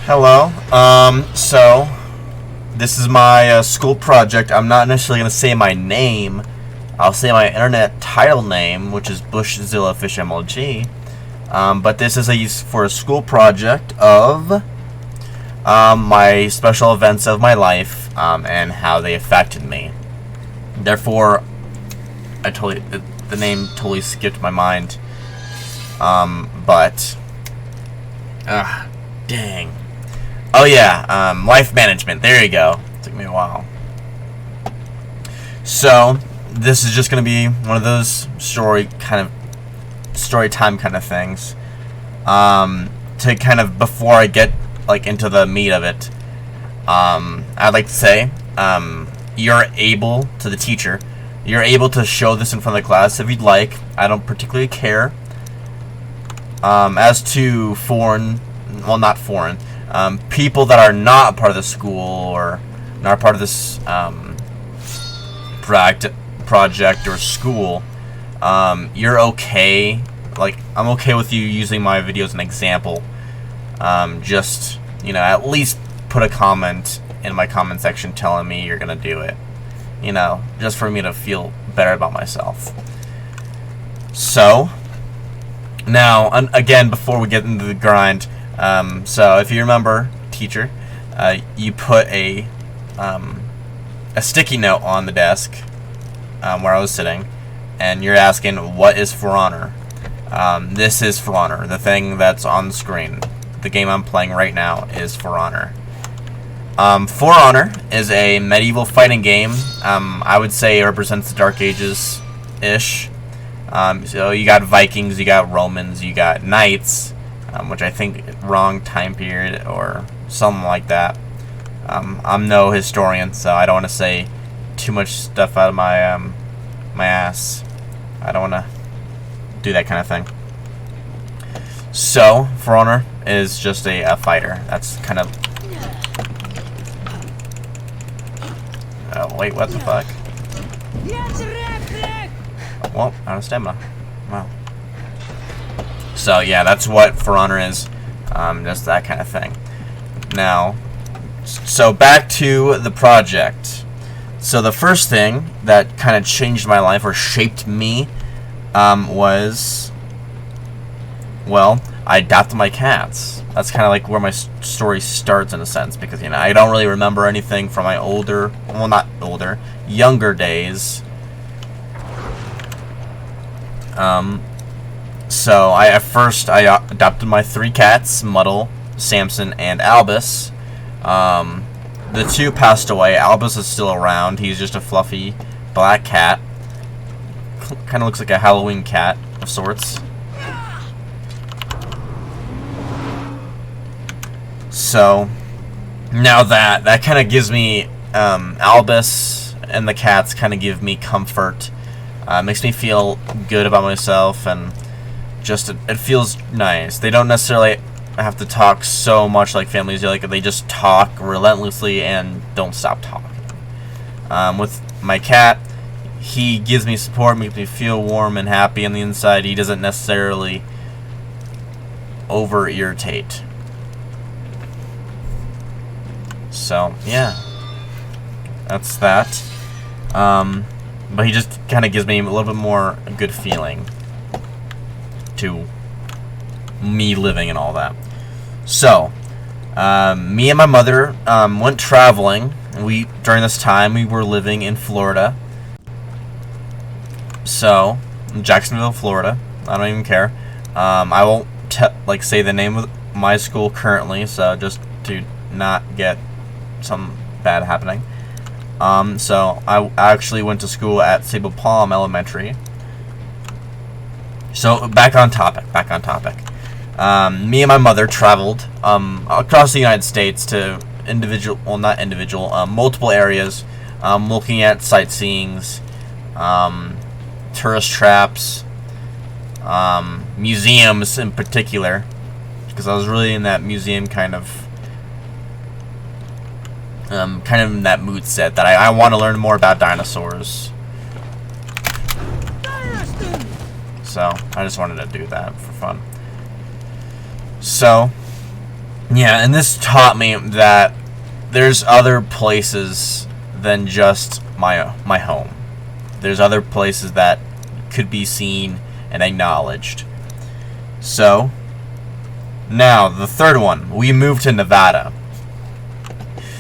Hello. So this is my school project. I'm not necessarily gonna say my name. I'll say my internet title name, which is Bushzilla Fish MLG. But this is for a school project of my special events of my life and how they affected me. Therefore, the name totally skipped my mind. Dang. Oh yeah, life management. There you go. Took me a while. So this is just gonna be one of those story time kind of things. To kind of before I get into the meat of it, I'd like to say, you're able to the teacher. You're able to show this in front of the class if you'd like. I don't particularly care. As to not foreign, people that are not a part of the school or not part of this project or school, you're okay. I'm okay with you using my video as an example. Just, at least put a comment in my comment section telling me you're gonna do it. Just for me to feel better about myself. So, now, again, before we get into the grind, so if you remember, teacher, you put a sticky note on the desk where I was sitting, and you're asking, what is For Honor? This is For Honor. The thing that's on the screen, the game I'm playing right now, is For Honor. For Honor is a medieval fighting game. I would say it represents the Dark Ages-ish. So you got Vikings, you got Romans, you got Knights, which I think wrong time period or something like that. I'm no historian, so I don't want to say too much stuff out of my my ass. I don't want to do that kind of thing. So, For Honor is just a fighter. That's kind of... Oh, wait, what the fuck? Well, out of stamina. Wow. So, yeah, that's what For Honor is. Just that kind of thing. Now, so back to the project. So the first thing that kind of changed my life or shaped me was, well, I adopted my cats. That's kind of like where my story starts in a sense, because I don't really remember anything from my younger days. So I adopted my 3 cats, Muddle, Samson, and Albus. The 2 passed away. Albus is still around. He's just a fluffy black cat. Kind of looks like a Halloween cat of sorts. So now that kind of gives me Albus and the cats kind of give me comfort. Makes me feel good about myself, and just it feels nice. They don't necessarily have to talk so much like families do. They just talk relentlessly and don't stop talking. With my cat, he gives me support, makes me feel warm and happy on the inside. He doesn't necessarily over irritate. So yeah, that's that. But he just kind of gives me a little bit more good feeling to me living and all that. So, me and my mother went traveling. During this time, we were living in Florida. So, in Jacksonville, Florida. I don't even care. I won't say the name of my school currently, so just to not get some bad happening. So I actually went to school at Sable Palm Elementary. So back on topic. Me and my mother traveled across the United States to multiple areas, looking at sightseeings, tourist traps, museums in particular, because I was really in that museum kind of in that mood set that I want to learn more about dinosaurs. So I just wanted to do that for fun. So Yeah, and this taught me that there's other places than just my home. There's other places that could be seen and acknowledged. So, now, the third one. We moved to Nevada.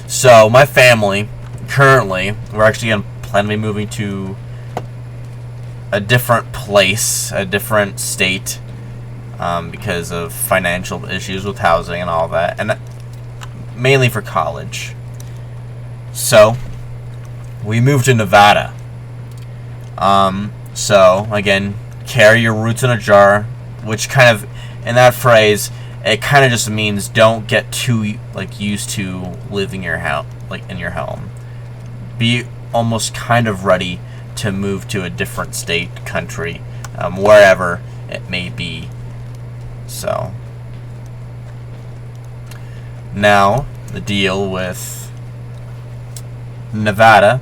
So, my family, currently, we're actually going to plan to be moving to a different place, a different state, because of financial issues with housing and all that, and mainly for college. So, we moved to Nevada. So, again, carry your roots in a jar, which kind of, in that phrase, it kind of just means don't get too, like, used to living your house, like, in your home. Be almost kind of ready to move to a different state, country, wherever it may be. So, now, the deal with Nevada,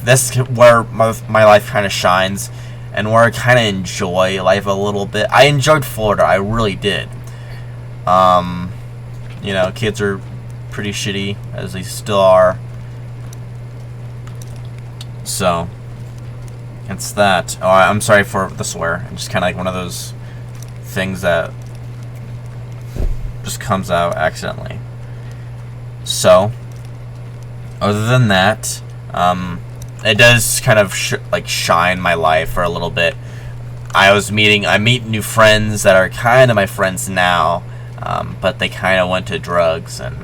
this is where my life kind of shines, and where I kind of enjoy life a little bit. I enjoyed Florida, I really did. You know, kids are pretty shitty, as they still are. So, it's that. Oh, I'm sorry for the swear. It's just kind of like one of those things that just comes out accidentally. So, other than that, it does kind of shine my life for a little bit. I meet new friends that are kind of my friends now, but they kind of went to drugs and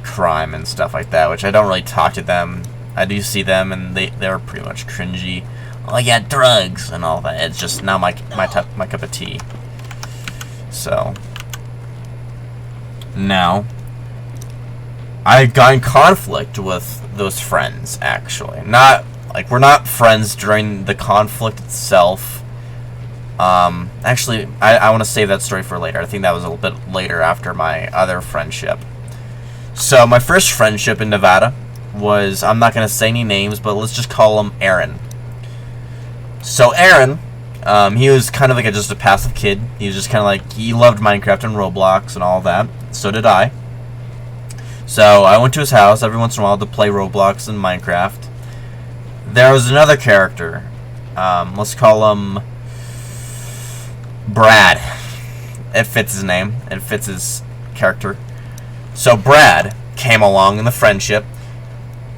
crime and stuff like that, which I don't really talk to them. I do see them, and they're pretty much cringy. Oh yeah, drugs and all that. It's just not my cup of tea. So now, I got in conflict with those friends, actually. We're not friends during the conflict itself. Actually, I want to save that story for later. I think that was a little bit later after my other friendship. So, my first friendship in Nevada was, I'm not going to say any names, but let's just call him Aaron. So, Aaron, he was kind of like just a passive kid. He was just kind of like, he loved Minecraft and Roblox and all that. So did I. So I went to his house every once in a while to play Roblox and Minecraft. There was another character. Let's call him Brad. It fits his name. It fits his character. So Brad came along in the friendship.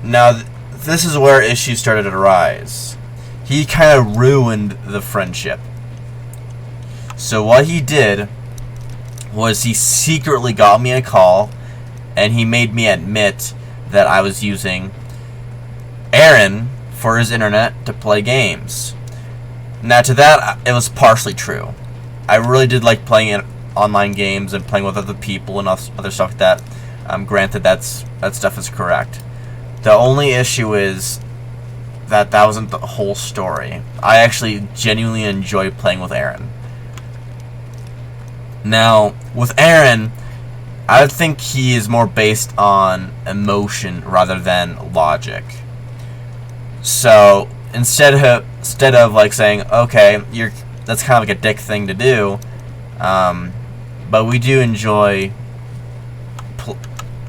Now, this is where issues started to arise. He kind of ruined the friendship. So what he did was he secretly got me a call, and he made me admit that I was using Aaron for his internet to play games. Now, to that, it was partially true. I really did like playing online games and playing with other people and other stuff like that. Granted, that stuff is correct. The only issue is that wasn't the whole story. I actually genuinely enjoy playing with Aaron. Now, with Aaron, I think he is more based on emotion rather than logic. So instead of like saying, okay, that's kind of like a dick thing to do, but we do enjoy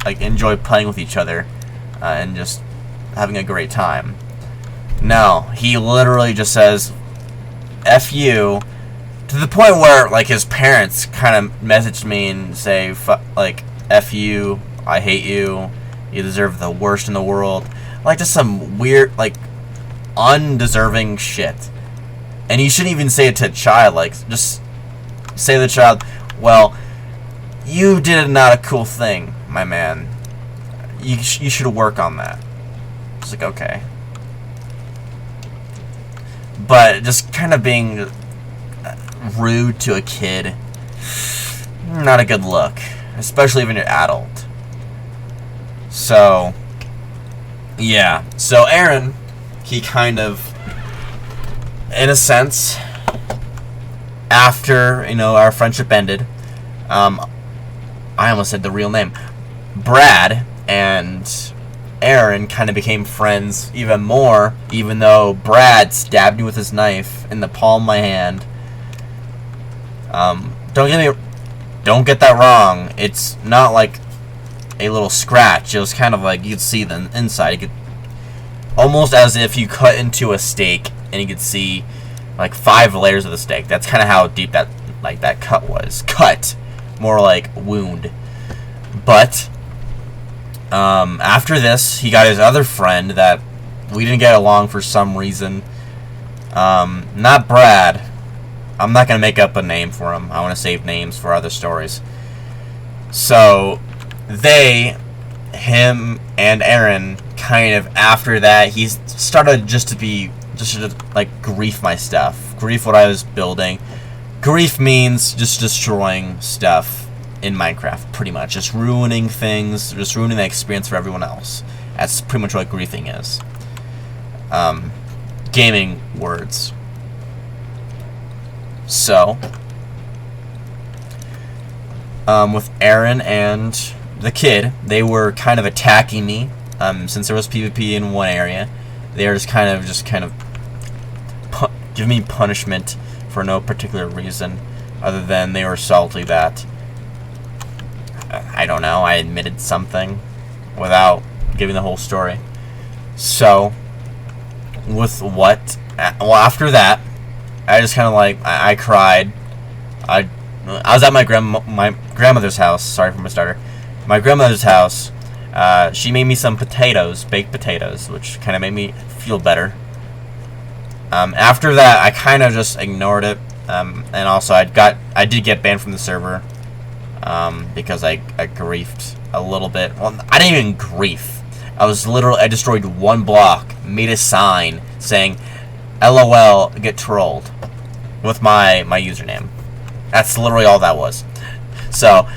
playing with each other and just having a great time. No, he literally just says, F you, to the point where, like, his parents kind of messaged me and say, like, F you, I hate you, you deserve the worst in the world. Like, just some weird, like, undeserving shit. And you shouldn't even say it to a child, like, just say to the child, well, you did not a cool thing, my man. You should work on that. It's like, okay. But just kind of being rude to a kid, not a good look, especially when you're adult. So, yeah. So Aaron, he kind of, in a sense, after, our friendship ended, I almost said the real name, Brad and Aaron kind of became friends even more, even though Brad stabbed me with his knife in the palm of my hand. Don't get me don't get that wrong. It's not like a little scratch. It was kind of like you could see the inside. You could almost as if you cut into a steak and you could see like 5 layers of the steak. That's kind of how deep that cut was. Cut, more like wound. But after this, he got his other friend that we didn't get along for some reason. Not Brad. I'm not gonna make up a name for him. I want to save names for other stories. So him and Aaron, kind of after that, he started just to like grief my stuff, grief what I was building. Grief means just destroying stuff in Minecraft, pretty much, just ruining things, just ruining the experience for everyone else. That's pretty much what griefing is. Gaming words. So, with Aaron and the kid, they were kind of attacking me. Since there was PvP in one area, they were just kind of giving me punishment for no particular reason, other than they were salty that I don't know, I admitted something without giving the whole story. So, after that, I just kind of I cried. I was at my grandmother's house. Sorry for my starter. My grandmother's house. She made me some potatoes, baked potatoes, which kind of made me feel better. After that, I kind of just ignored it, and also I did get banned from the server because I griefed a little bit. Well, I didn't even grief. I destroyed one block, made a sign saying, "LOL, get trolled," with my username. That's literally all that was. So,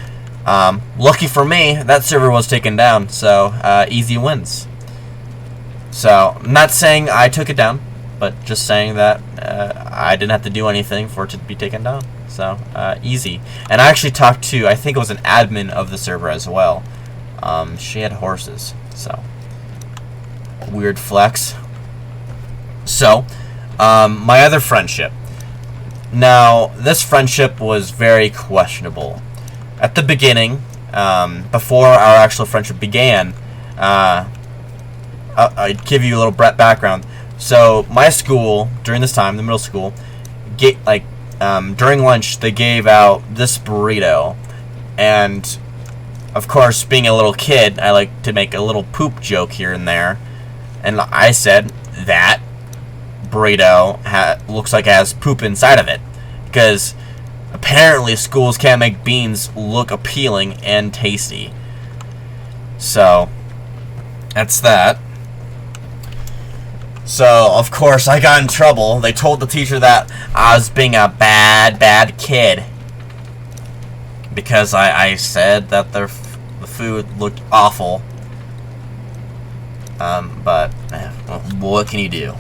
lucky for me, that server was taken down. So, easy wins. So, I'm not saying I took it down, but just saying that I didn't have to do anything for it to be taken down. So, easy. And I actually talked to, I think it was an admin of the server as well. She had horses, so weird flex. So, my other friendship. Now, this friendship was very questionable. At the beginning, before our actual friendship began, I'd give you a little background. So, my school, during this time, the middle school, during lunch, they gave out this burrito. And, of course, being a little kid, I like to make a little poop joke here and there. And I said, that burrito looks like it has poop inside of it. Because apparently schools can't make beans look appealing and tasty. So, that's that. So, of course, I got in trouble. They told the teacher that I was being a bad kid. Because I said that the food looked awful. But what can you do?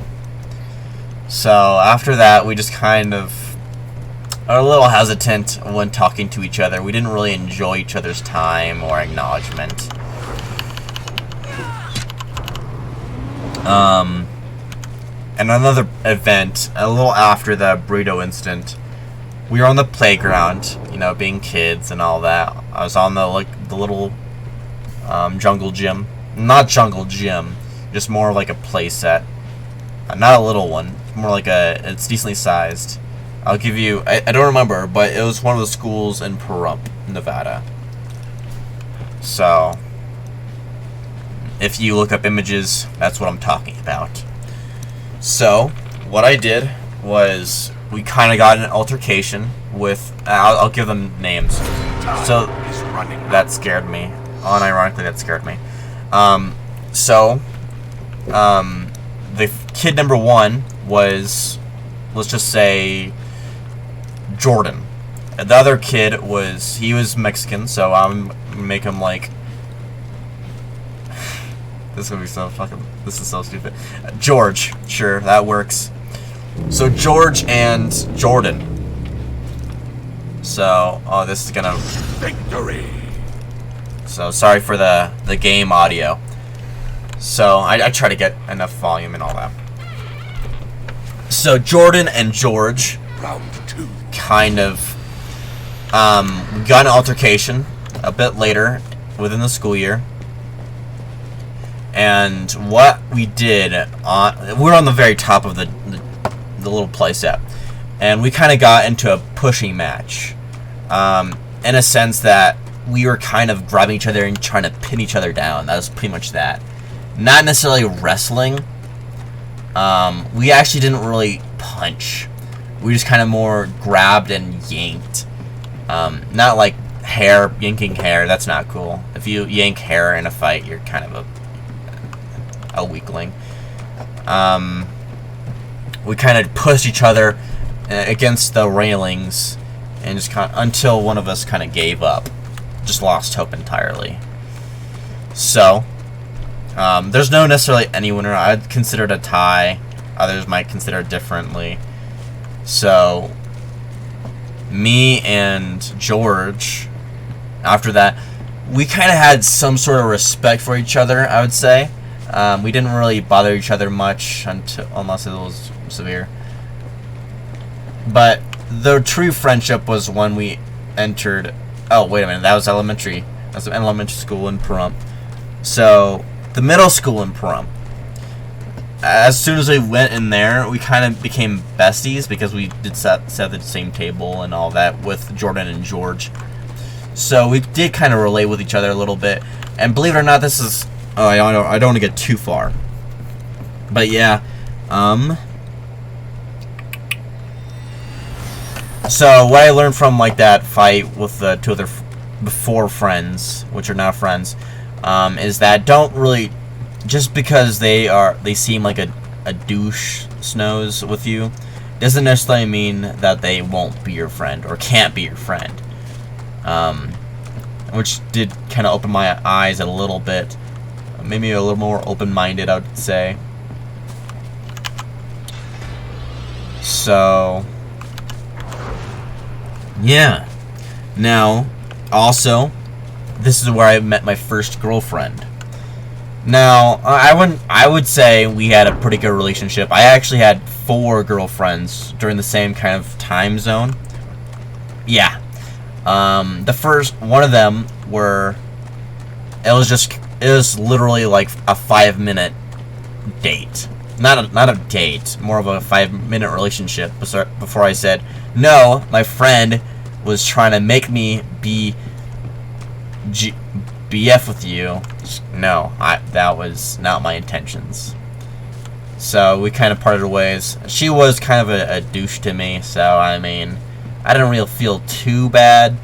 So, after that, we just kind of are a little hesitant when talking to each other. We didn't really enjoy each other's time or acknowledgement. And another event, a little after the burrito incident, we were on the playground, you know, being kids and all that. I was on the little jungle gym. Not jungle gym, just more like a play set. Not a little one, more like it's decently sized. I'll give you, I don't remember, but it was one of the schools in Pahrump, Nevada. So, if you look up images, that's what I'm talking about. So, what I did was, we kind of got in an altercation with, I'll give them names. So, that scared me. Unironically, that scared me. The kid number 1 was, let's just say, Jordan. The other kid he was Mexican, so I'm gonna make him like, this is gonna be so this is so stupid. George, sure, that works. So George and Jordan. So, this is gonna, victory. So sorry for the game audio. So I try to get enough volume and all that. So Jordan and George kind of We got an altercation a bit later within the school year. And what we did, we're on the very top of the little playset, and we kind of got into a pushing match, in a sense that we were kind of grabbing each other and trying to pin each other down. That was pretty much that. Not necessarily wrestling. We actually didn't really punch. We just kind of more grabbed and yanked. Not like yanking hair. That's not cool. If you yank hair in a fight, you're kind of a weakling. We kind of pushed each other against the railings, and just until one of us kind of gave up, just lost hope entirely. So, there's no necessarily any winner. I'd consider it a tie. Others might consider it differently. So, me and George, after that, we kind of had some sort of respect for each other, I would say. We didn't really bother each other much unless it was severe. But the true friendship was when we entered... Oh, wait a minute. That was elementary. That was elementary school in Pahrump. So, the middle school in Pahrump. As soon as we went in there, we kind of became besties because we did sit at the same table and all that with Jordan and George. So, we did kind of relate with each other a little bit. And believe it or not, this is... Oh, I don't want to get too far. But yeah, so what I learned from like that fight with the two other before friends, which are now friends, is that don't really, just because they seem like a douche snows with you, doesn't necessarily mean that they won't be your friend or can't be your friend. Which did kind of open my eyes a little bit. Maybe a little more open-minded, I would say. So, yeah. Now, also, this is where I met my first girlfriend. Now, I would say we had a pretty good relationship. I actually had 4 girlfriends during the same kind of time zone. Yeah. The first one of them it was literally like a 5-minute date. Not a date, more of a 5-minute relationship before I said, no, my friend was trying to make me be BF with you. No, that was not my intentions. So we kind of parted ways. She was kind of a douche to me, so I mean, I didn't really feel too bad.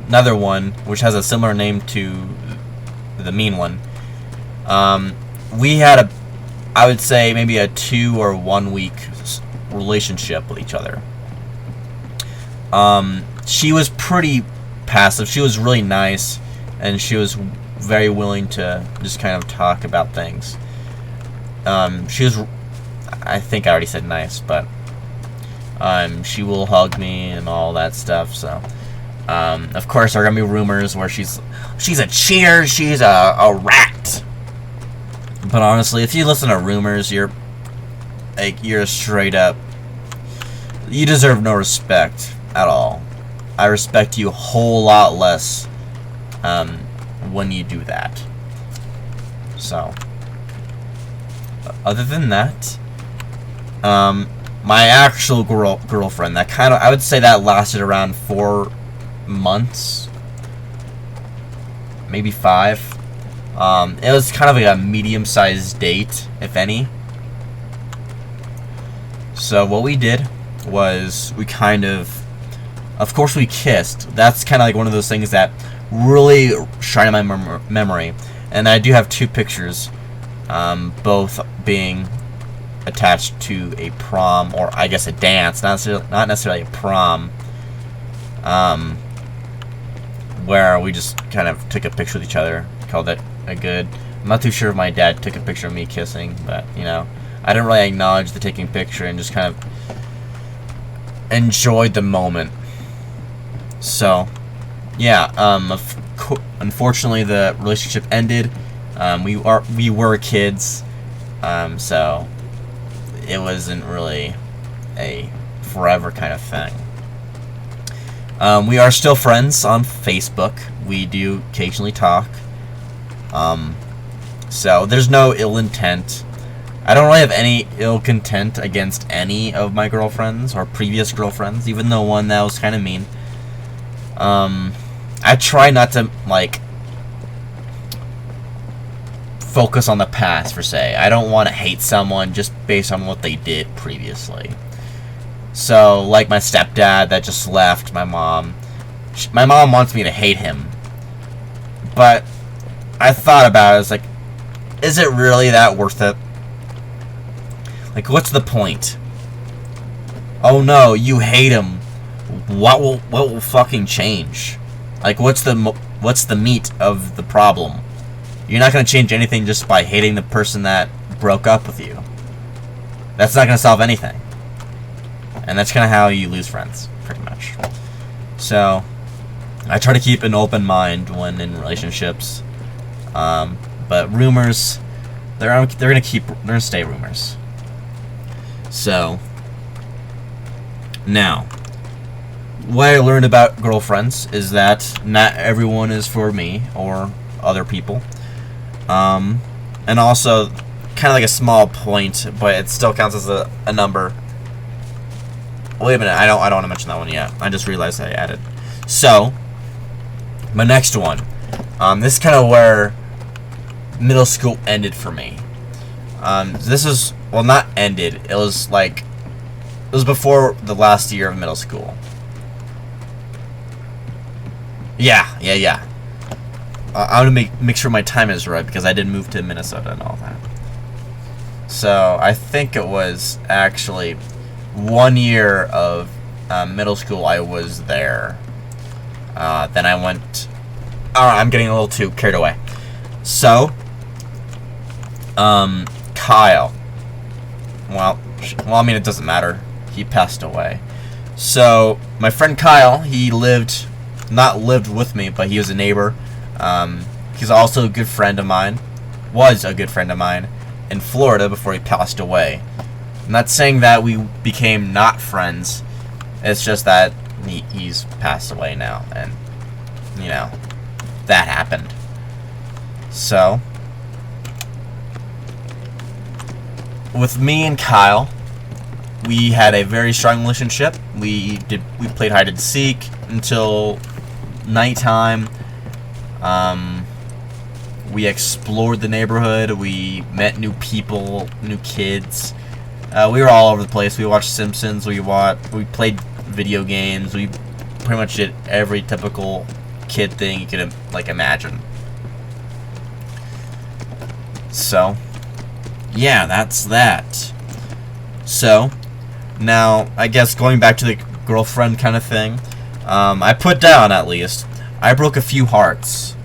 Another one, which has a similar name to the mean one. We had I would say maybe a 2 or 1 week relationship with each other. She was pretty passive. She was really nice, and she was very willing to just kind of talk about things. She was, I think I already said nice, but she will hug me and all that stuff, so... of course, there are gonna be rumors where she's a cheater, she's a rat. But honestly, if you listen to rumors, you're straight up. You deserve no respect at all. I respect you a whole lot less when you do that. So, other than that, my actual girlfriend, that kind of, I would say that lasted around 4 months, maybe 5. It was kind of like a medium-sized date, if any. So what we did was we kind of course we kissed. That's kind of like one of those things that really shine in my memory. And I do have 2 pictures, both being attached to a prom, or I guess a dance, not necessarily a prom, where we just kind of took a picture with each other, called it a good. I'm not too sure if my dad took a picture of me kissing, but, you know, I didn't really acknowledge the taking picture and just kind of enjoyed the moment. So, yeah, unfortunately the relationship ended. We were kids, so it wasn't really a forever kind of thing. We are still friends on Facebook. We do occasionally talk. So there's no ill intent. I don't really have any ill content against any of my girlfriends or previous girlfriends, even the one that was kind of mean. I try not to, like, focus on the past, per se. I don't want to hate someone just based on what they did previously. So, like my stepdad that just left my mom. My mom wants me to hate him. But I thought about it. It's like, is it really that worth it? Like, what's the point? Oh no, you hate him. What will fucking change? Like, what's the meat of the problem? You're not gonna change anything just by hating the person that broke up with you. That's not gonna solve anything. And that's kind of how you lose friends, pretty much. So, I try to keep an open mind when in relationships. But rumors, they're gonna stay rumors. So, now, what I learned about girlfriends is that not everyone is for me or other people. And also, kind of like a small point, but it still counts as a number. Wait a minute, I don't want to mention that one yet. I just realized I added. So, my next one. This is kind of where middle school ended for me. This is, well, not ended. It was like, it was before the last year of middle school. Yeah. I want to make sure my time is right because I did move to Minnesota and all that. So, I think it was actually 1 year of middle school I was there. Then I went... Alright, I'm getting a little too carried away. So, Kyle. Well, I mean, it doesn't matter. He passed away. So, my friend Kyle, he not lived with me, but he was a neighbor. He's also a good friend of mine. Was a good friend of mine in Florida before he passed away. I'm not saying that we became not friends. It's just that he's passed away now, and you know, that happened. So, with me and Kyle, we had a very strong relationship. We played hide and seek until nighttime. We explored the neighborhood. We met new people, new kids. We were all over the place. We watched Simpsons. We played video games. We pretty much did every typical kid thing you could like imagine. So, yeah, that's that. So, now I guess going back to the girlfriend kind of thing, I put down at least I broke a few hearts.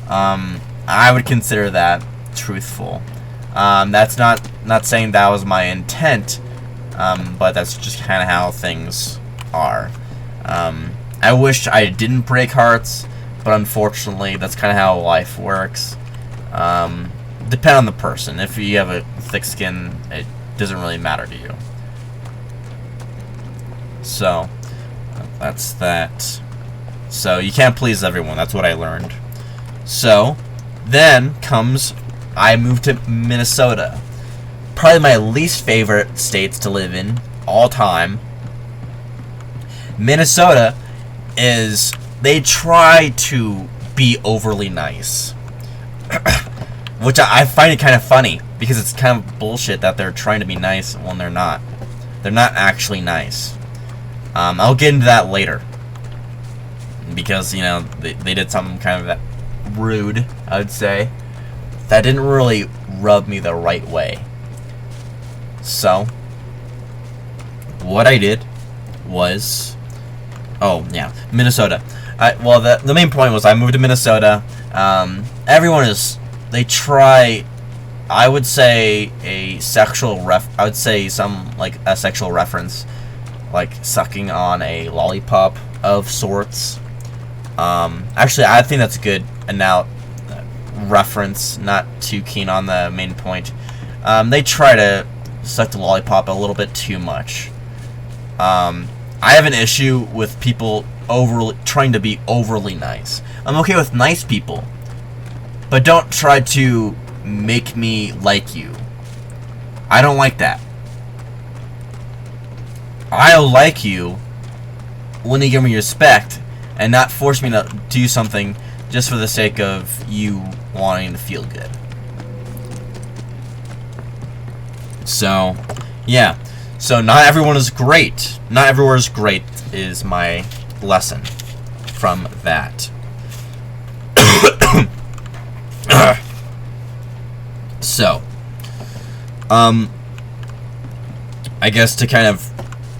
I would consider that truthful. That's not saying that was my intent, but that's just kind of how things are. I wish I didn't break hearts, but unfortunately, that's kind of how life works. Depend on the person. If you have a thick skin, it doesn't really matter to you. So, that's that. So, you can't please everyone. That's what I learned. So, then comes... I moved to Minnesota. Probably my least favorite states to live in all time. Minnesota is... They try to be overly nice. Which I find it kind of funny. Because it's kind of bullshit that they're trying to be nice when they're not. They're not actually nice. I'll get into that later. Because, you know, they did something kind of rude, I would say. That didn't really rub me the right way. So, what I did was... Oh, yeah, Minnesota. Well, the main point was I moved to Minnesota. Everyone is... They try... I would say a sexual I would say some, like, a sexual reference. Like, sucking on a lollipop of sorts. Actually, I think that's a good reference, not too keen on the main point. They try to suck the lollipop a little bit too much. I have an issue with people trying to be overly nice. I'm okay with nice people, but don't try to make me like you. I don't like that. I'll like you when you give me respect and not force me to do something just for the sake of you wanting to feel good. So, yeah. So, not everyone is great. Not everywhere is great is my lesson from that. So, I guess to kind of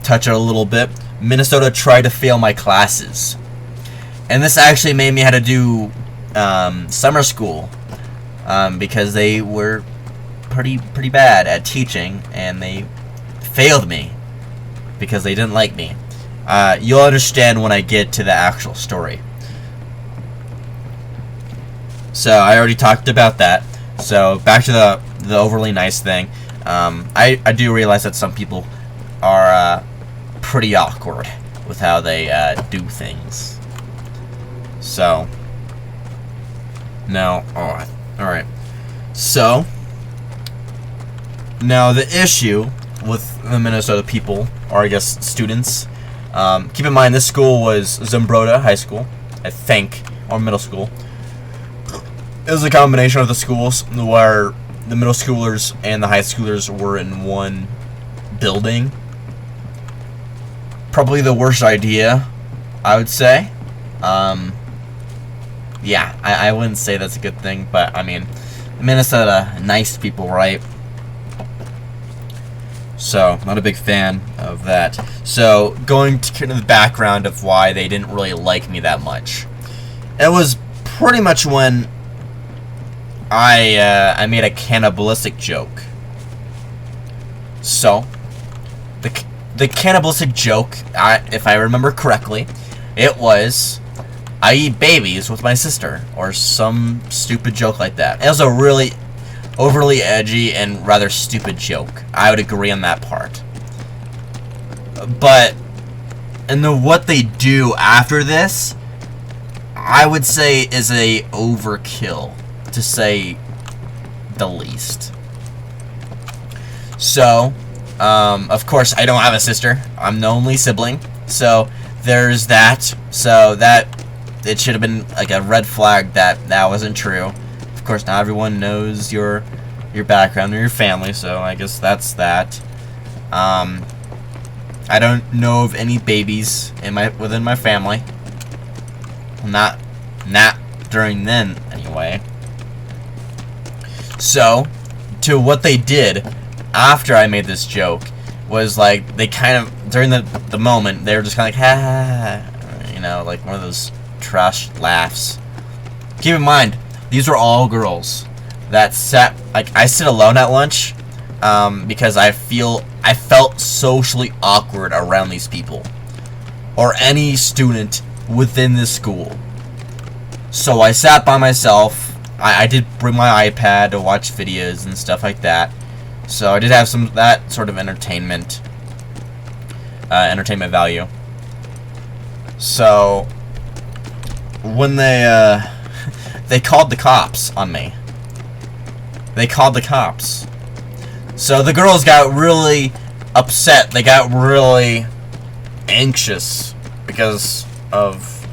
touch it a little bit, Minnesota tried to fail my classes. And this actually made me have to do summer school because they were pretty bad at teaching, and they failed me because they didn't like me. You'll understand when I get to the actual story. So I already talked about that. So back to the overly nice thing. I do realize that some people are pretty awkward with how they do things. So now, all right. So now the issue with the Minnesota people, or I guess students, keep in mind this school was Zumbrota High School, I think, or middle school. It was a combination of the schools where the middle schoolers and the high schoolers were in one building. Probably the worst idea, I would say. Yeah, I wouldn't say that's a good thing, but I mean, Minnesota, nice people, right? So, not a big fan of that. So, going to kind of the background of why they didn't really like me that much. It was pretty much when I made a cannibalistic joke. So, the cannibalistic joke, if I remember correctly, it was, I eat babies with my sister, or some stupid joke like that. It was a really overly edgy and rather stupid joke. I would agree on that part. But, and what they do after this, I would say is a overkill, to say the least. So, of course, I don't have a sister. I'm the only sibling. So, there's that. So, that, it should have been like a red flag that that wasn't true. Of course, not everyone knows your background or your family, so I guess that's that. I don't know of any babies within my family. Not during then, anyway. So, to what they did after I made this joke was like they kind of during the moment they were just kind of like ha ha ha, you know, like one of those trash laughs. Keep in mind, these were all girls that sat, like, I sit alone at lunch because I felt socially awkward around these people or any student within this school. So I sat by myself. I did bring my iPad to watch videos and stuff like that. So I did have some that sort of entertainment value. So when they called the cops on me. They called the cops. So the girls got really upset. They got really anxious because of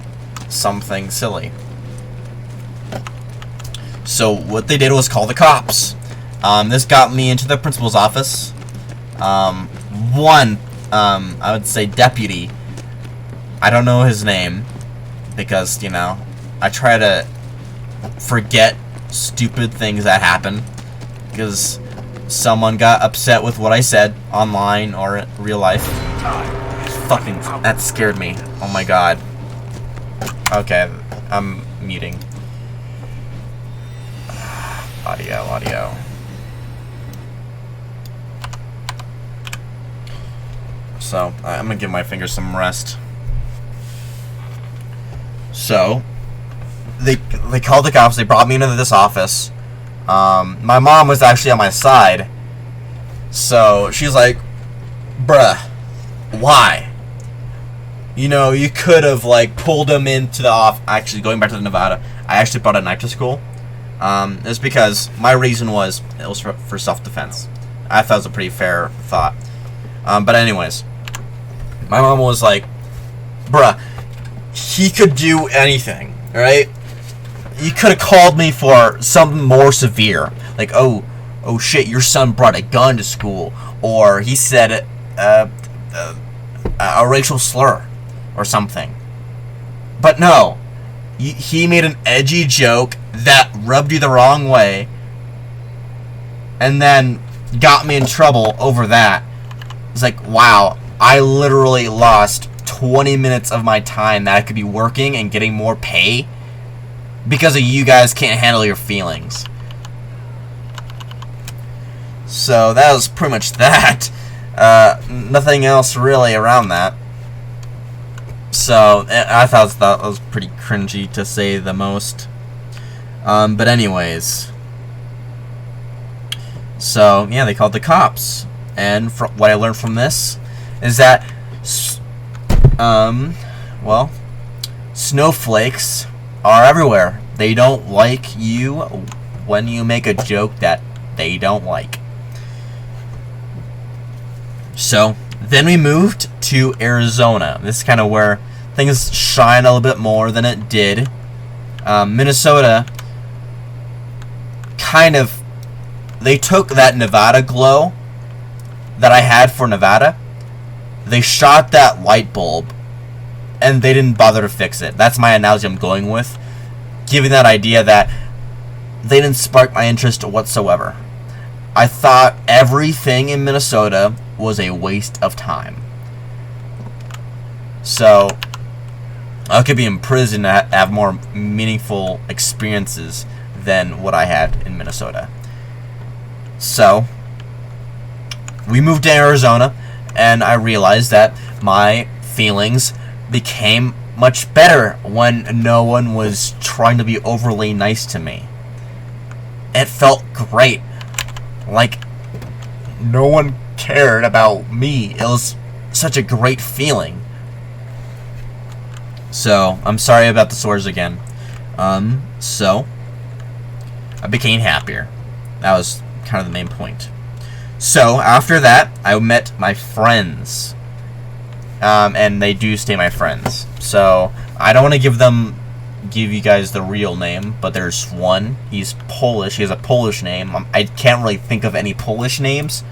something silly. So what they did was call the cops. This got me into the principal's office. I would say deputy. I don't know his name because, you know, I try to forget stupid things that happen because someone got upset with what I said online or in real life. Fucking, that scared me. Oh my god. Okay, I'm muting. Audio. So, I'm gonna give my fingers some rest. So, they called the cops. They brought me into this office. My mom was actually on my side. So, she's like, bruh, why? you know, you could have, like, pulled him into the off. Actually, going back to the Nevada, I actually brought a knife to school. It's because my reason was it was for self-defense. I thought it was a pretty fair thought. But anyways, my mom was like, bruh, he could do anything, right? You could have called me for something more severe. Like, oh shit, your son brought a gun to school. Or he said a racial slur or something. But no, he made an edgy joke that rubbed you the wrong way and then got me in trouble over that. It's like, wow, I literally lost 20 minutes of my time that I could be working and getting more pay because of you guys can't handle your feelings. So that was pretty much that. Nothing else really around that. So I thought that was pretty cringy to say the most. But anyways. So yeah, they called the cops. And what I learned from this is that, well, snowflakes are everywhere. They don't like you when you make a joke that they don't like. So then we moved to Arizona. This is kind of where things shine a little bit more than it did. Minnesota, kind of, they took that Nevada glow that I had for Nevada, they shot that light bulb, and they didn't bother to fix it. That's my analogy I'm going with, giving that idea that they didn't spark my interest whatsoever. I thought everything in Minnesota was a waste of time. So I could be in prison and have more meaningful experiences than what I had in Minnesota. So we moved to Arizona, and I realized that my feelings became much better when no one was trying to be overly nice to me. It felt great. Like, no one cared about me. It was such a great feeling. So, I'm sorry about the sores again. So, I became happier. That was kind of the main point. So, after that, I met my friends. And they do stay my friends. So, I don't want to give you guys the real name, but there's one. He's Polish. He has a Polish name. I can't really think of any Polish names.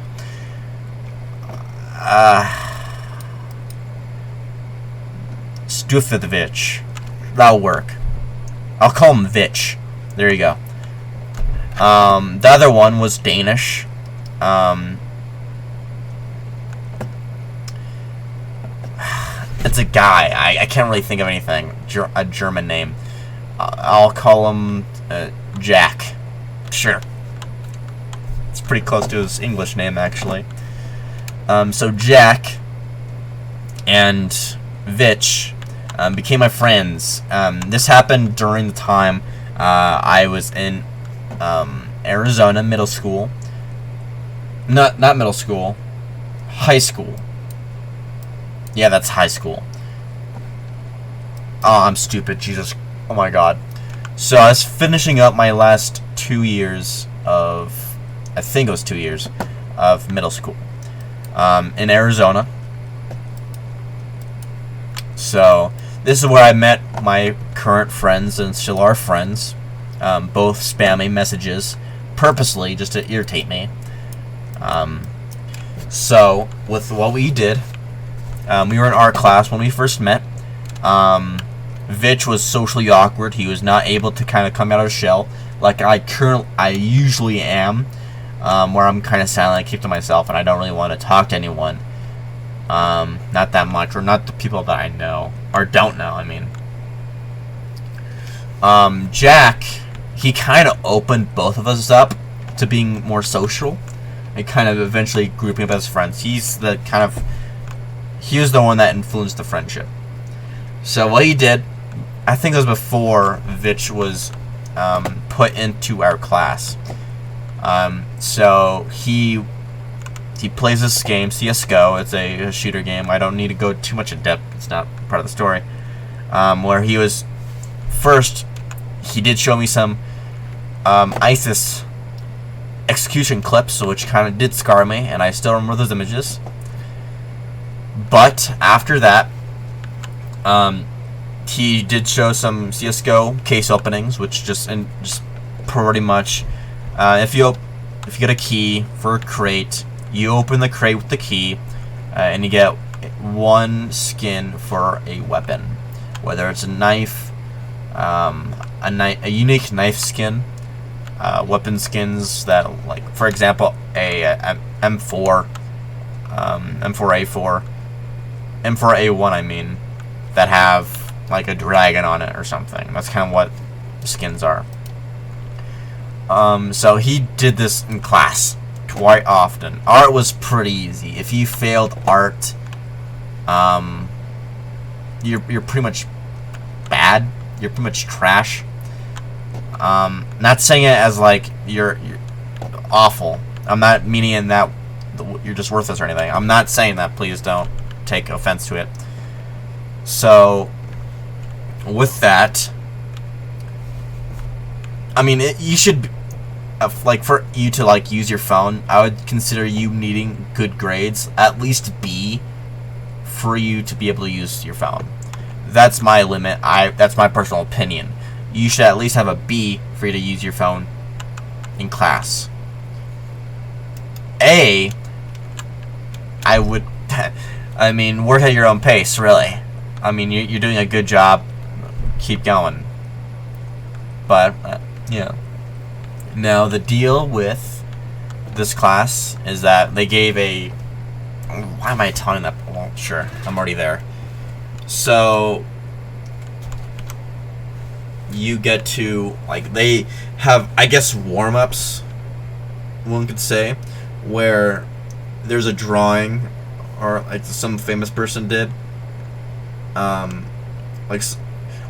Stufevich. That'll work. I'll call him Vich. There you go. The other one was Danish. It's a guy. I can't really think of anything. A German name. I'll call him Jack. Sure. It's pretty close to his English name, actually. So Jack and Vich became my friends. This happened during the time I was in Arizona middle school. Not middle school. High school. Yeah, that's high school. Oh, I'm stupid. Jesus. Oh my god. So I was finishing up my last 2 years of, I think it was 2 years of middle school in Arizona. So this is where I met my current friends and still are friends. Both spamming messages purposely just to irritate me. So with what we did, we were in art class when we first met. Vich was socially awkward. He was not able to kind of come out of his shell like I usually am, where I'm kind of silent, I keep to myself, and I don't really want to talk to anyone. Not that much, or not the people that I know, or don't know, I mean. Jack, he kind of opened both of us up to being more social, and kind of eventually grouping up as friends. He was the one that influenced the friendship. So what he did, I think it was before Vich was put into our class. So he he plays this game, CSGO. It's a shooter game. I don't need to go too much in depth. It's not part of the story. Where he was first, he did show me some ISIS execution clips, which kind of did scar me, and I still remember those images. But after that, he did show some CSGO case openings, which just pretty much, if you get a key for a crate, you open the crate with the key, and you get one skin for a weapon, whether it's a knife, a unique knife skin, weapon skins that, like, for example, a M4, M4A4, M4A1, I mean, that have like a dragon on it or something. That's kind of what the skins are. So he did this in class quite often. Art was pretty easy. If you failed art, you're pretty much bad. You're pretty much trash. Not saying it as like you're awful. I'm not meaning in that you're just worthless or anything. I'm not saying that. Please don't take offense to it. So, with that, I mean, you should, like, for you to, like, use your phone, I would consider you needing good grades, at least B, for you to be able to use your phone. That's my limit. That's my personal opinion. You should at least have a B for you to use your phone in class. A, I would, I mean, work at your own pace, really. I mean, you're doing a good job. Keep going. But, yeah. Now, the deal with this class is that they gave a... Why am I telling that? Well, sure. I'm already there. So, you get to, like, they have, I guess, warm-ups, one could say, where there's a drawing, or like some famous person did, like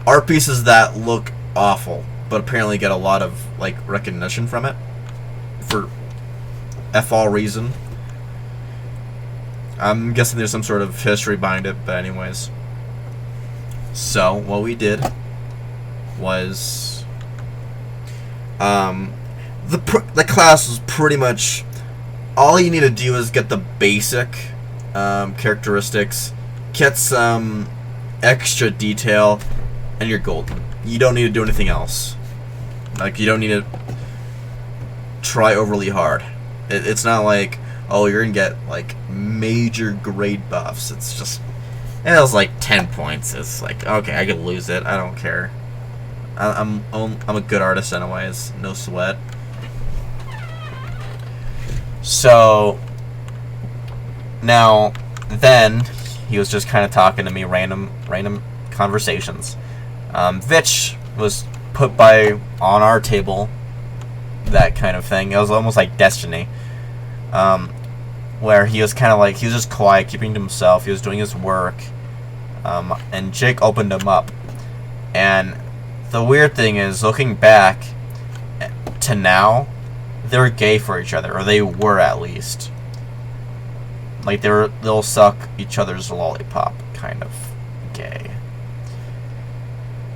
art pieces that look awful, but apparently get a lot of like recognition from it for all reason. I'm guessing there's some sort of history behind it, but anyways. So what we did was the class was pretty much all you need to do is get the basic characteristics, get some extra detail, and you're golden. You don't need to do anything else. Like, you don't need to try overly hard. It's not like, oh, you're gonna get like major grade buffs. It's just, it was like 10 points. It's like, okay, I could lose it. I don't care. I'm a good artist anyways. No sweat. So now then he was just kind of talking to me, random conversations. Vitch was put by on our table, that kind of thing. It was almost like Destiny, where he was kind of like, he was just quiet, keeping to himself. He was doing his work, and Jake opened him up. And the weird thing is, looking back to now, they're gay for each other, or they were at least. Like, they'll suck each other's lollipop, kind of gay.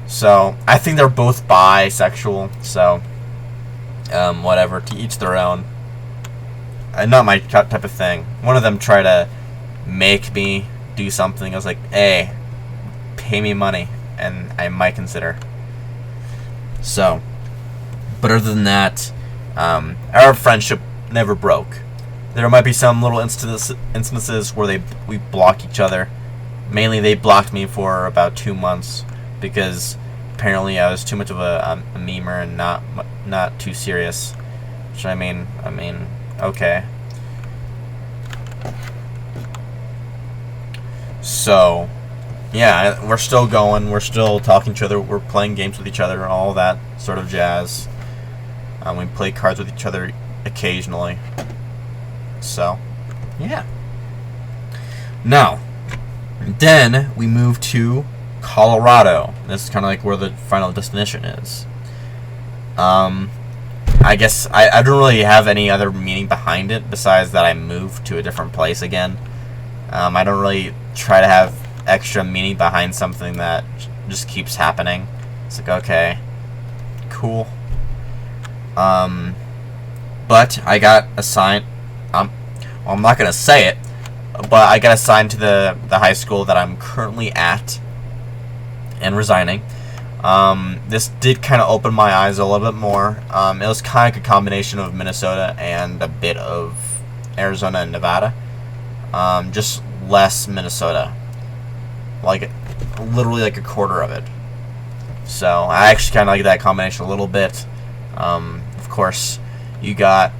So I think they're both bisexual. So whatever, to each their own. Not my type of thing. One of them tried to make me do something. I was like, hey, pay me money, and I might consider. So, but other than that, our friendship never broke. There might be some little instances where we block each other. Mainly, they blocked me for about 2 months because apparently I was too much of a memer and not too serious. Which I mean, okay. So, yeah, we're still going. We're still talking to each other. We're playing games with each other, all that sort of jazz. We play cards with each other occasionally. So, yeah. Now, then we move to Colorado. This is kind of like where the final destination is. I guess I don't really have any other meaning behind it besides that I moved to a different place again. I don't really try to have extra meaning behind something that just keeps happening. It's like, okay, cool. But I got assigned. Well, I'm not gonna say it, but I got assigned to the high school that I'm currently at, and resigning. This did kind of open my eyes a little bit more. It was kind of a combination of Minnesota and a bit of Arizona and Nevada. Just less Minnesota, like literally like a quarter of it. So I actually kind of like that combination a little bit. Of course, you got.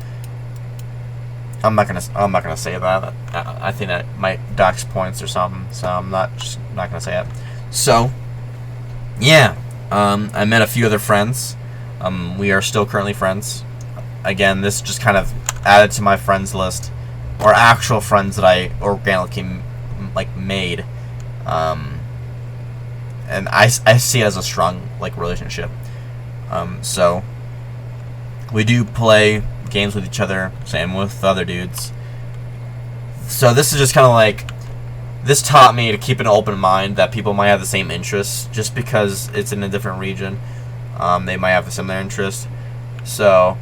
I'm not gonna say that. I think that might dox points or something. So I'm not gonna say it. So yeah, I met a few other friends. We are still currently friends. Again, this just kind of added to my friends list, or actual friends that I organically made. And I see it as a strong relationship. So we do play games with each other, same with other dudes. So this is just kind of this taught me to keep an open mind that people might have the same interests. Just because it's in a different region, they might have a similar interest. So,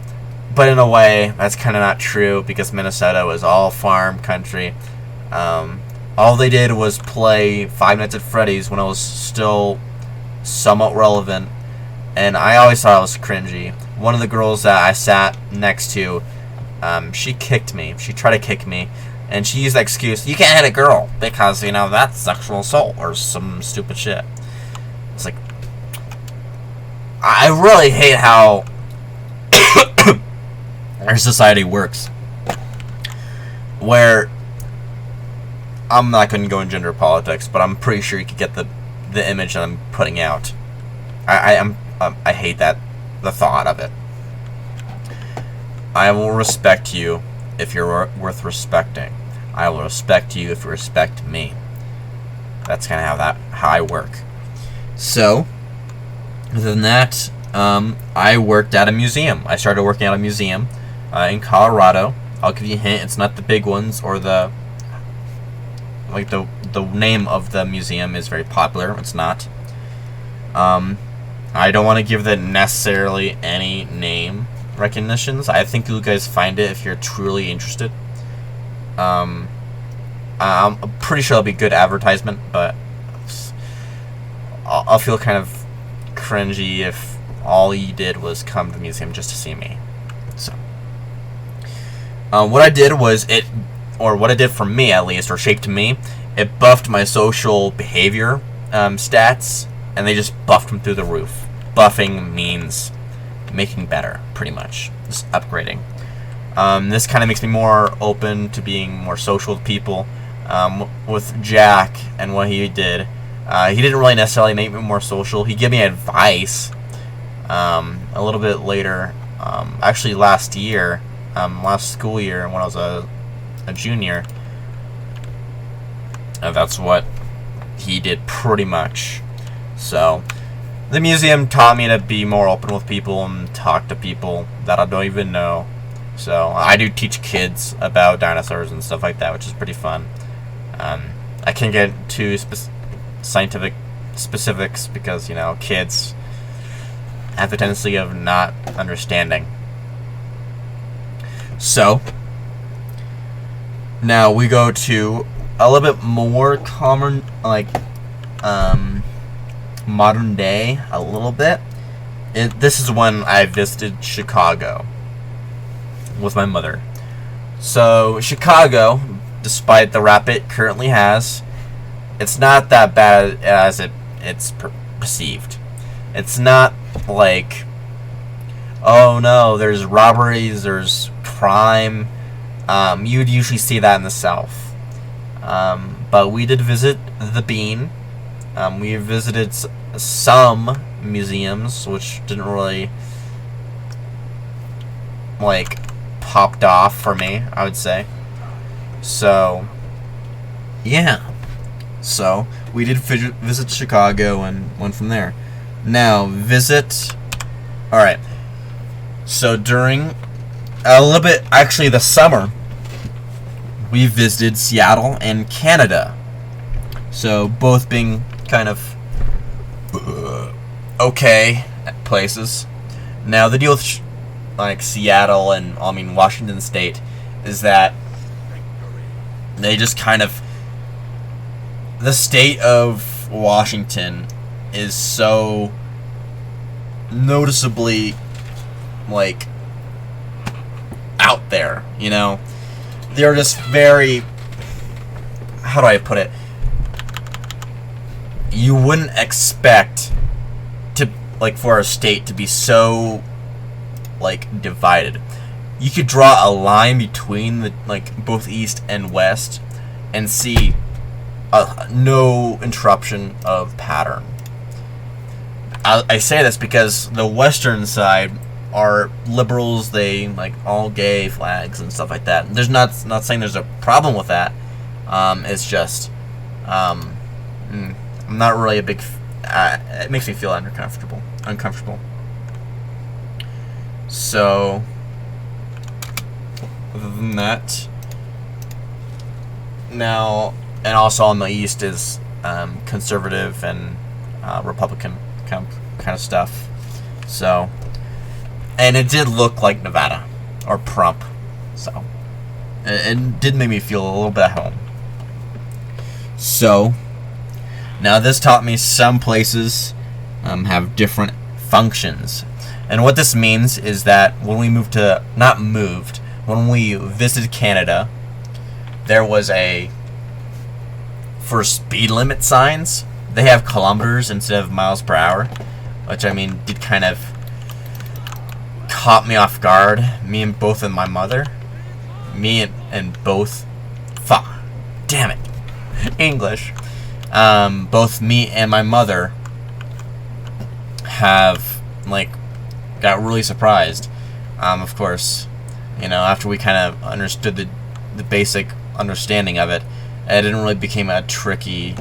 but in a way, that's kind of not true, because Minnesota was all farm country. All they did was play Five Nights at Freddy's when I was still somewhat relevant, and I always thought it was cringy. One of the girls that I sat next to, she kicked me. She tried to kick me, and she used the excuse, "You can't hit a girl because, that's sexual assault," or some stupid shit. It's like, I really hate how our society works, where I'm not going to go in gender politics, but I'm pretty sure you could get the image that I'm putting out. I hate the thought of it. I will respect you if you're worth respecting. I will respect you if you respect me. That's kind of how I work. So, other than that, I worked at a museum. I started working at a museum in Colorado. I'll give you a hint. It's not the big ones, or the name of the museum is very popular. It's not. I don't want to give that necessarily any name recognitions. I think you guys find it if you're truly interested. I'm pretty sure it'll be good advertisement, but I'll feel kind of cringy if all you did was come to the museum just to see me. So, what I did was what it did for me at least, or shaped me, it buffed my social behavior stats, and they just buffed them through the roof. Buffing means making better, pretty much. Just upgrading. This kind of makes me more open to being more social with people. With Jack and what he did, he didn't really necessarily make me more social. He gave me advice a little bit later. Actually, last school year, when I was a junior. That's what he did pretty much. So, the museum taught me to be more open with people and talk to people that I don't even know. So, I do teach kids about dinosaurs and stuff like that, which is pretty fun. I can't get too scientific specifics because, kids have the tendency of not understanding. So, now we go to a little bit more common, modern day, a little bit. This is when I visited Chicago with my mother. So, Chicago, despite the rap it currently has, it's not that bad as it's perceived. It's not like, oh no, there's robberies, there's crime. You'd usually see that in the South. But we did visit the Bean. We visited some museums, which didn't really popped off for me, I would say. So, yeah. So, we did visit Chicago and went from there. Now, alright. So during a little bit, actually the summer, we visited Seattle and Canada. So both being kind of okay places. Now the deal with like Seattle and Washington State is that they just kind of, the state of Washington is so noticeably like out there, you know. They're just very, how do I put it, you wouldn't expect to, like, for a state to be so like divided. You could draw a line between the, like, both east and west and see no interruption of pattern. I say this because the western side are liberals. They like all gay flags and stuff like that. There's not saying there's a problem with that. It's just I'm not really a big it makes me feel uncomfortable. So other than that, now, and also on the east is conservative and Republican kind of stuff. So, and it did look like Nevada or Prump, so it did make me feel a little bit at home. So now this taught me some places have different functions, and what this means is that when we when we visited Canada, there was for speed limit signs, they have kilometers instead of miles per hour, which did kind of caught me off guard. Me and my mother, fuck, damn it, English. Both me and my mother have got really surprised. Of course, after we kind of understood the basic understanding of it, it didn't really become a tricky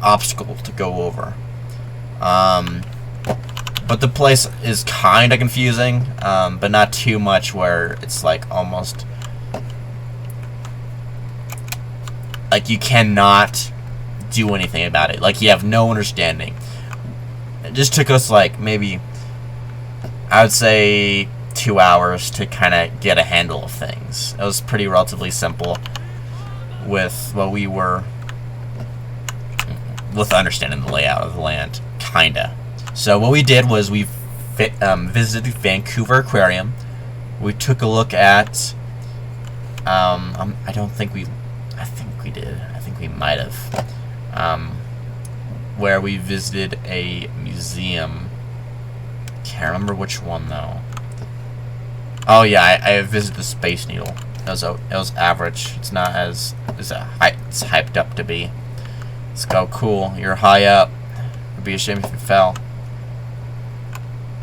obstacle to go over. But the place is kind of confusing, but not too much where it's almost you cannot do anything about it. You have no understanding. It just took us maybe, I would say, 2 hours to kind of get a handle of things. It was pretty relatively simple with understanding the layout of the land, kinda. So what we did was we visited Vancouver Aquarium. We took a look at I think we did. I think we might have. Where we visited a museum. Can't remember which one though. Oh yeah, I visited the Space Needle. It was average. It's not as it's hyped up to be. Let's go. Cool. You're high up. It'd be a shame if you fell.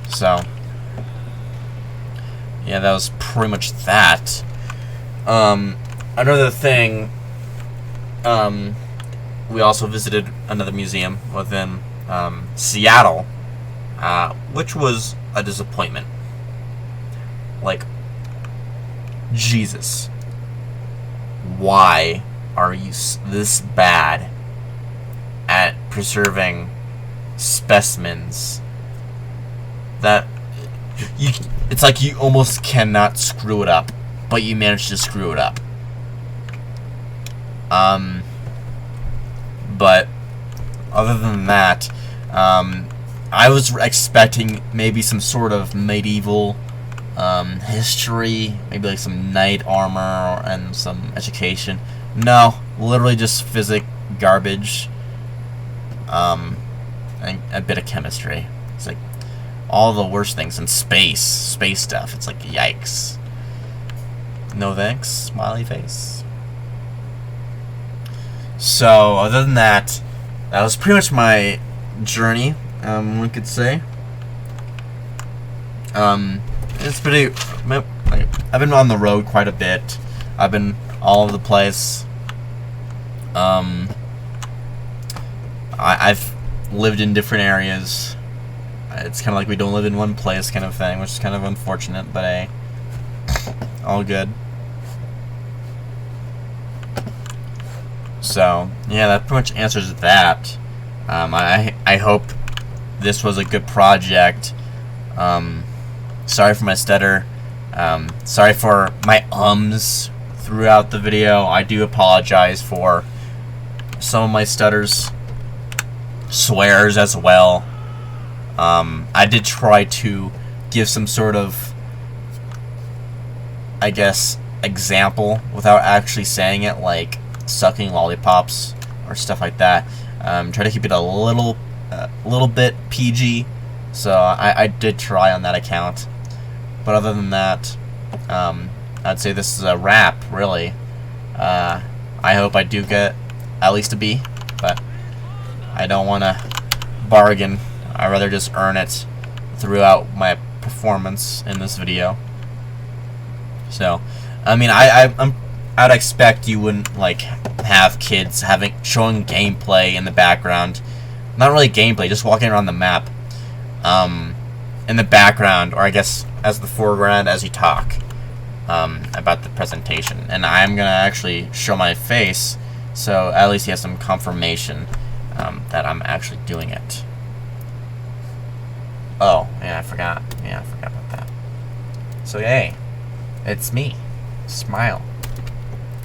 So yeah, that was pretty much that. Another thing. We also visited another museum within Seattle, which was a disappointment. Jesus, why are you this bad at preserving specimens that it's you almost cannot screw it up, but you managed to screw it up. But other than that, I was expecting maybe some sort of medieval history, maybe some knight armor and some education. No, literally just physics garbage, and a bit of chemistry. It's all the worst things, in space stuff. It's yikes. No thanks, smiley face. So other than that, that was pretty much my journey. One could say. It's pretty. I've been on the road quite a bit. I've been all over the place. I've lived in different areas. It's kind of like we don't live in one place kind of thing, which is kind of unfortunate, but hey, all good. So, yeah, that pretty much answers that. I hope this was a good project. Sorry for my stutter. Sorry for my ums throughout the video. I do apologize for some of my stutters. Swears as well. I did try to give some sort of, I guess, example without actually saying it, like sucking lollipops or stuff like that. Try to keep it a little bit PG. So I did try on that account. But other than that, I'd say this is a wrap, really. I hope I do get at least a B, but I don't want to bargain. I'd rather just earn it throughout my performance in this video. So, I mean, I'd expect you wouldn't like have kids showing gameplay in the background. Not really gameplay, just walking around the map. In the background, or I guess as the foreground as you talk about the presentation. And I'm gonna actually show my face, so at least he has some confirmation that I'm actually doing it. Oh, yeah, I forgot. Yeah, I forgot about that. So, hey, it's me. Smile.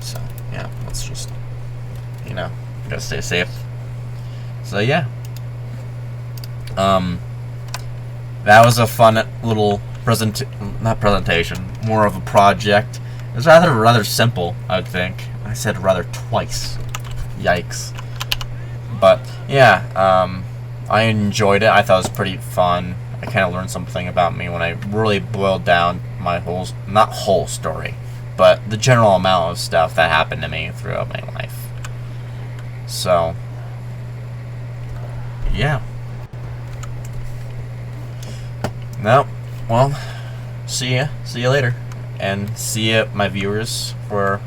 So, yeah, let's just, you know, gotta stay safe. So, yeah. That was a fun little not presentation, more of a project. It was rather simple, I would think. I said rather twice. Yikes. But, yeah, I enjoyed it. I thought it was pretty fun. I kind of learned something about me when I really boiled down my not whole story, but the general amount of stuff that happened to me throughout my life. So, yeah. No, well, see ya later, and see ya, my viewers, for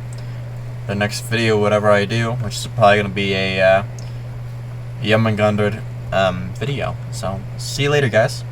the next video, whatever I do, which is probably gonna be a Jormungandr video. So, see you later, guys.